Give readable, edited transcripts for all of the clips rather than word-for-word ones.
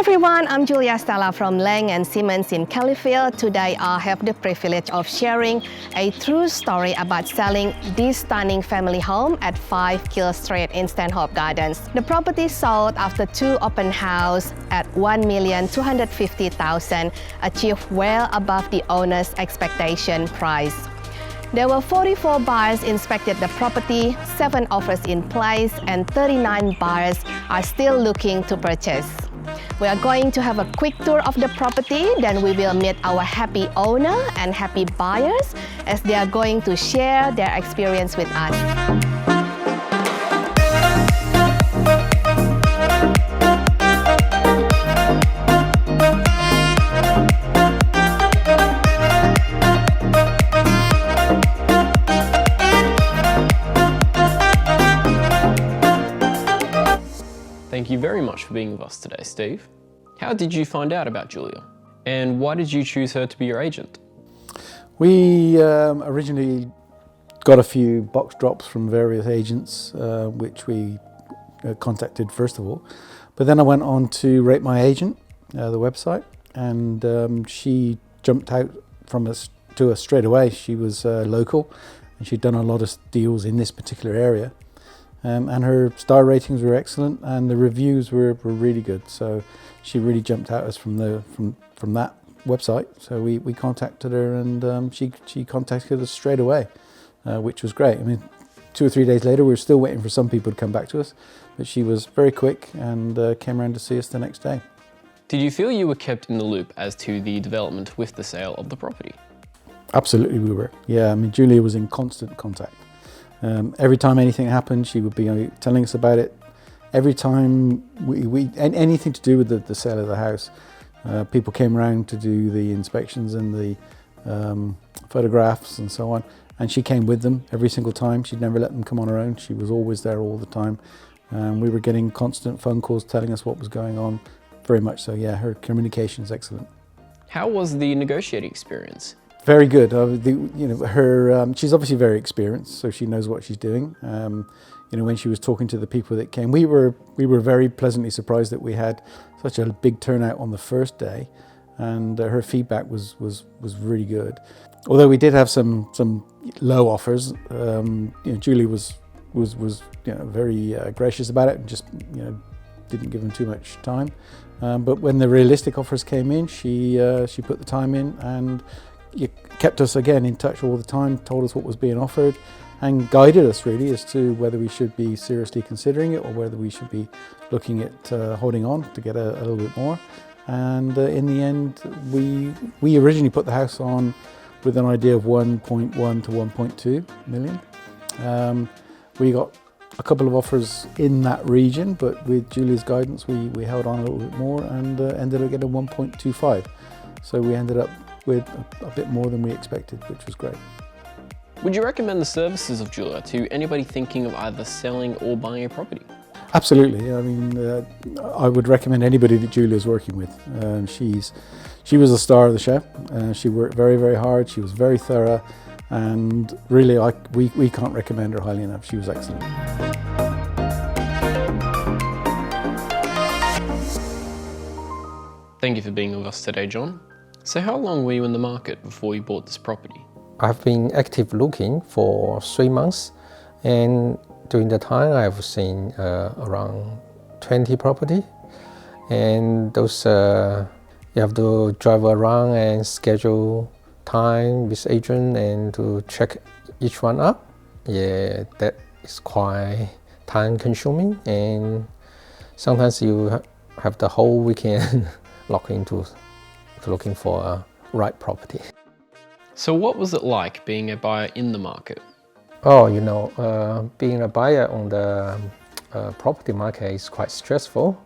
everyone, I'm Stella from Lang and Simmons in Kellyville. Today I have the privilege of sharing a true story about selling this stunning family home at 5 Kill Street in Stanhope Gardens. The property sold after 2 open house at $1,250,000, achieved well above the owner's expectation price. There were 44 buyers inspected the property, 7 offers in place, and 39 buyers are still looking to purchase. We are going to have a quick tour of the property, then we will meet our happy owner and happy buyers as they are going to share their experience with us. Thank you very much for being with us today, Steve. How did you find out about Julia? And why did you choose her to be your agent? We originally got a few box drops from various agents, which we contacted first of all. But then I went on to Rate My Agent, the website, and she jumped out to us straight away. She was local and she'd done a lot of deals in this particular area. And her star ratings were excellent and the reviews were really good. So she really jumped out at us from that website. So we contacted her and she contacted us straight away, which was great. I mean, 2 or 3 days later, we were still waiting for some people to come back to us, but she was very quick and came around to see us the next day. Did you feel you were kept in the loop as to the development with the sale of the property? Absolutely we were. Yeah, I mean, Julia was in constant contact. Every time anything happened, she would be telling us about it. Every time anything to do with the sale of the house, people came around to do the inspections and the photographs and so on, and she came with them every single time. She'd never let them come on her own. She was always there all the time. We were getting constant phone calls telling us what was going on. Very much so, yeah, her communication is excellent. How was the negotiating experience? Very good. She's obviously very experienced, so she knows what she's doing. When she was talking to the people that came, we were very pleasantly surprised that we had such a big turnout on the first day, and her feedback was really good. Although we did have some low offers, Julie was very gracious about it and just didn't give them too much time. But when the realistic offers came in, she put the time in and kept us again in touch all the time, told us what was being offered and guided us really as to whether we should be seriously considering it or whether we should be looking at holding on to get a little bit more. And in the end, we originally put the house on with an idea of 1.1 to 1.2 million. We got a couple of offers in that region, but with Julia's guidance, we held on a little bit more and ended up getting 1.25. So we ended up with a bit more than we expected, which was great. Would you recommend the services of Julia to anybody thinking of either selling or buying a property? Absolutely. I mean, I would recommend anybody that Julia's working with. She was a star of the show. She worked very, very hard. She was very thorough, and really, we can't recommend her highly enough. She was excellent. Thank you for being with us today, John. So how long were you in the market before you bought this property? I've been active looking for 3 months, and during the time I've seen around 20 property, and those you have to drive around and schedule time with agent and to check each one up. Yeah, that is quite time consuming, and sometimes you have the whole weekend locked into looking for a right property. So what was it like being a buyer in the market? Oh, being a buyer on the property market is quite stressful.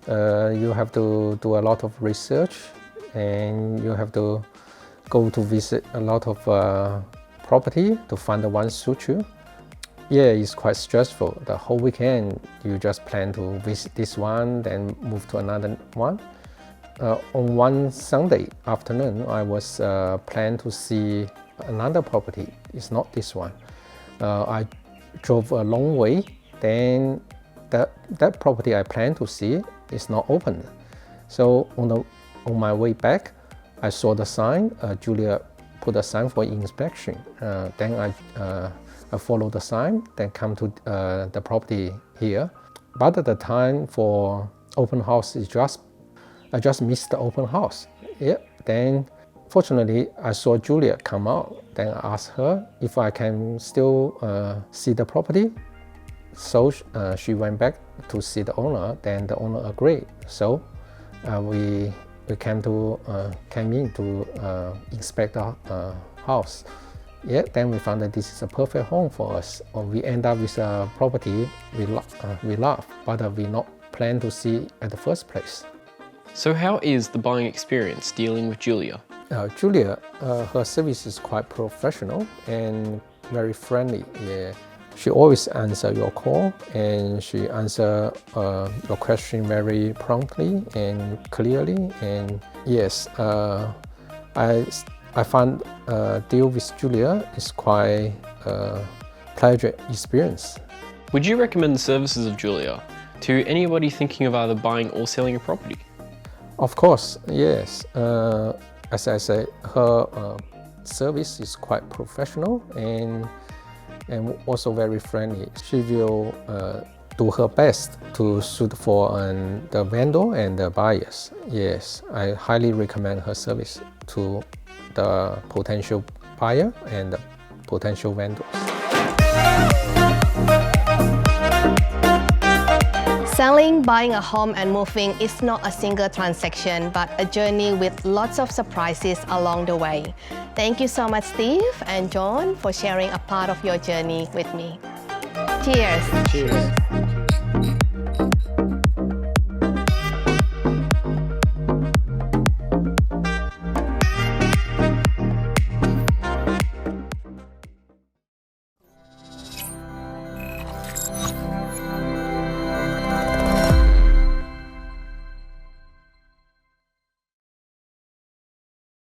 You have to do a lot of research and you have to go to visit a lot of property to find the one suit you. Yeah, it's quite stressful. The whole weekend you just plan to visit this one, then move to another one. On one Sunday afternoon, I was planned to see another property. It's not this one. I drove a long way, then that property I planned to see is not open. So on my way back, I saw the sign. Julia put a sign for inspection. Then I followed the sign, then come to the property here. But at the time for open house, I just missed the open house. Yeah. Then fortunately, I saw Julia come out. Then I asked her if I can still see the property. So she went back to see the owner. Then the owner agreed. So we came in to inspect the house. Yeah, then we found that this is a perfect home for us. We end up with a property we love, but we not plan to see at the first place. So how is the buying experience dealing with Julia? Julia, her service is quite professional and very friendly. Yeah. She always answers your call, and she answers your question very promptly and clearly. And yes, I find deal with Julia is quite pleasure experience. Would you recommend the services of Julia to anybody thinking of either buying or selling a property? Of course, yes. As I said, her service is quite professional and also very friendly. She will do her best to suit for the vendor and the buyers. Yes, I highly recommend her service to the potential buyer and the potential vendors. Selling, buying a home and moving is not a single transaction, but a journey with lots of surprises along the way. Thank you so much, Steve and John, for sharing a part of your journey with me. Cheers. Cheers.